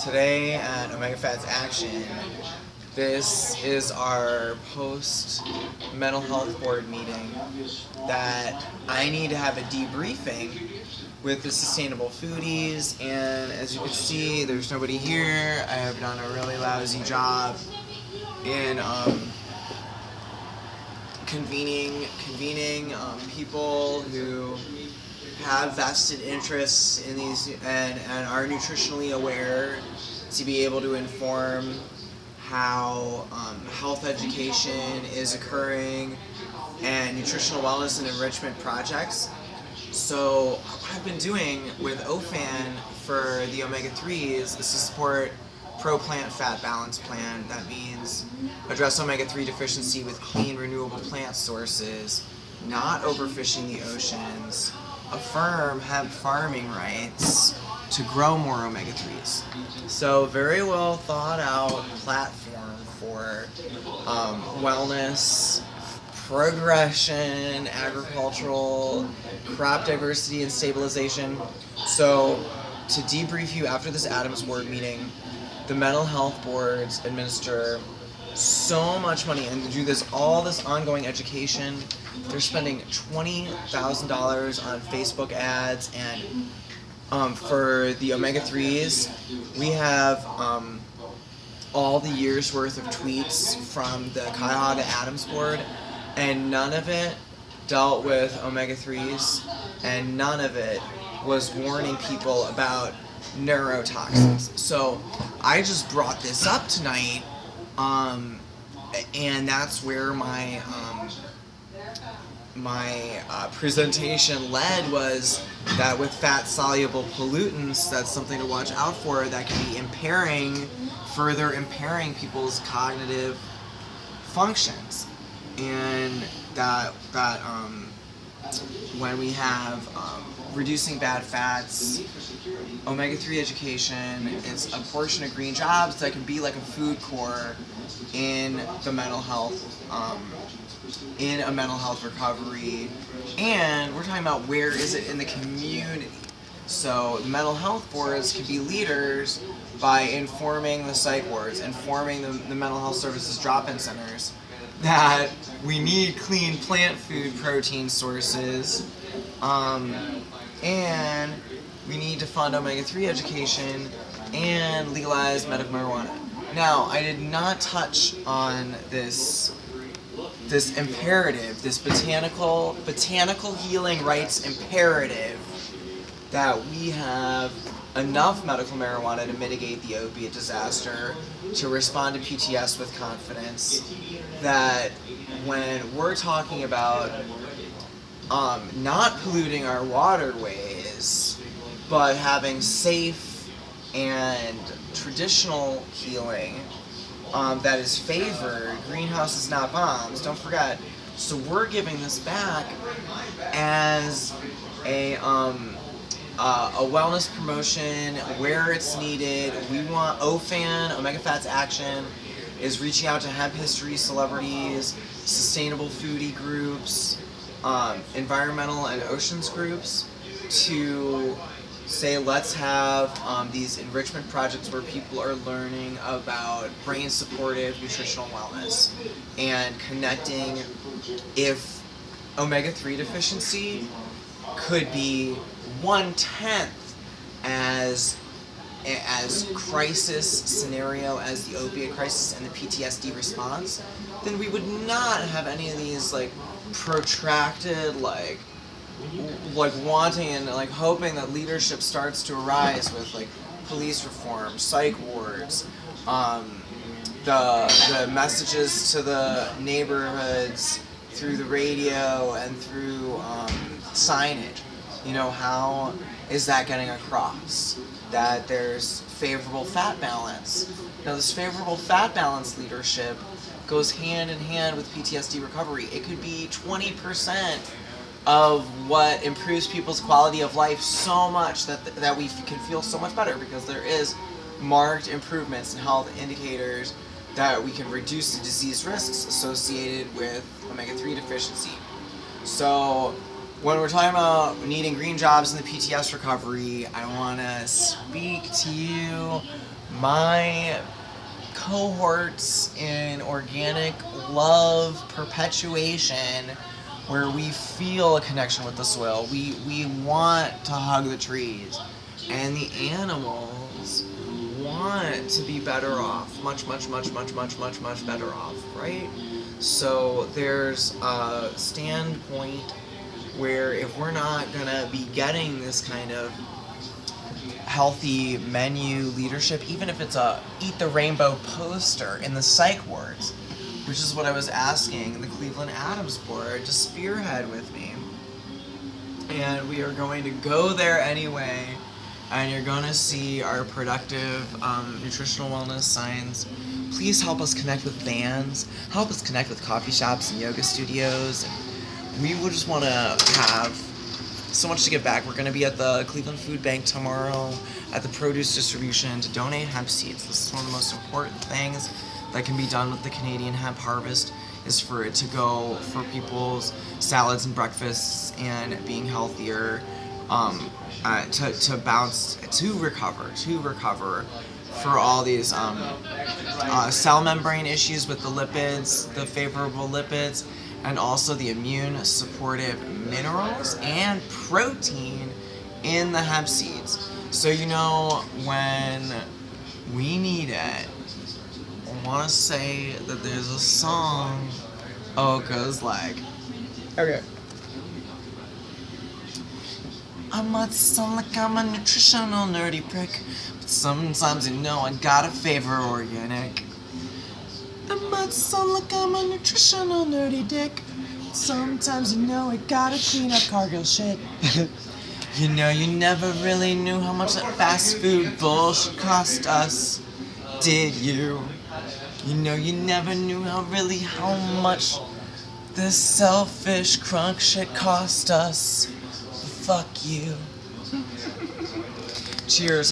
Today at Omega Fats Action, this is our post mental health board meeting that I need to have a debriefing with the sustainable foodies, and as you can see, there's nobody here. I have done a really lousy job in convening people who have vested interests in these and are nutritionally aware to be able to inform how health education is occurring and nutritional wellness and enrichment projects. So what I've been doing with OFAN for the omega-3s is to support pro-plant fat balance plan. That means address omega-3 deficiency with clean renewable plant sources, not overfishing the oceans, affirm hemp farming rights to grow more omega-3s. So very well thought out platform for wellness, progression, agricultural, crop diversity and stabilization. So to debrief you after this Adams board meeting, the mental health boards administer so much money and do all this ongoing education. They're spending $20,000 on Facebook ads, and for the omega-3s, we have all the year's worth of tweets from the Cuyahoga Adams board, and none of it dealt with omega-3s, and none of it was warning people about neurotoxins. So I just brought this up tonight, and that's where my presentation led, was that with fat-soluble pollutants, that's something to watch out for, that can be further impairing people's cognitive functions. And that when we have reducing bad fats, omega-3 education, it's a portion of green jobs that can be like a food core in the mental health, in a mental health recovery. And we're talking about where is it in the community. So the mental health boards can be leaders by informing the psych wards, informing the mental health services drop-in centers that we need clean plant food protein sources, and we need to fund omega-3 education and legalize medical marijuana. Now, I did not touch on this imperative, this botanical healing rights imperative, that we have enough medical marijuana to mitigate the opiate disaster, to respond to PTS with confidence, that when we're talking about not polluting our waterways, but having safe and traditional healing that is favored, greenhouses not bombs, don't forget. So we're giving this back as a wellness promotion where it's needed. We want OFAN, Omega Fats Action, is reaching out to hemp history celebrities, sustainable foodie groups, environmental and oceans groups, to say let's have these enrichment projects where people are learning about brain supportive nutritional wellness and connecting if omega-3 deficiency could be 1/10 as crisis scenario as the opiate crisis and the PTSD response, then we would not have any of these protracted wanting and hoping that leadership starts to arise with police reform, psych wards, the messages to the neighborhoods through the radio and through signage. How is that getting across that there's favorable fat balance? Now, this favorable fat balance leadership goes hand in hand with PTSD recovery. It could be 20% of what improves people's quality of life so much that we can feel so much better, because there is marked improvements in health indicators that we can reduce the disease risks associated with omega-3 deficiency. So when we're talking about needing green jobs in the PTS recovery, I want to speak to you, my cohorts in organic love perpetuation, where we feel a connection with the soil. We want to hug the trees, and the animals want to be better off, much better off, right? So there's a standpoint where if we're not gonna be getting this kind of healthy menu leadership, even if it's a Eat the Rainbow poster in the psych wards, which is what I was asking the Cleveland Adams Board to spearhead with me. And we are going to go there anyway, and you're going to see our productive nutritional wellness signs. Please help us connect with bands, help us connect with coffee shops and yoga studios. And we would just want to have so much to give back. We're going to be at the Cleveland Food Bank tomorrow at the produce distribution to donate hemp seeds. This is one of the most important things that can be done with the Canadian hemp harvest, is for it to go for people's salads and breakfasts and being healthier, to bounce, to recover for all these cell membrane issues with the lipids, the favorable lipids, and also the immune supportive minerals and protein in the hemp seeds. So when we need it, I want to say that there's a song, it goes like, okay. I might sound like I'm a nutritional nerdy prick, but sometimes I gotta favor organic. I might sound like I'm a nutritional nerdy dick, but sometimes I gotta clean up Cargill shit. You never really knew how much that fast food bullshit cost us, did you? You never knew how much this selfish crunk shit cost us. Fuck you. Cheers.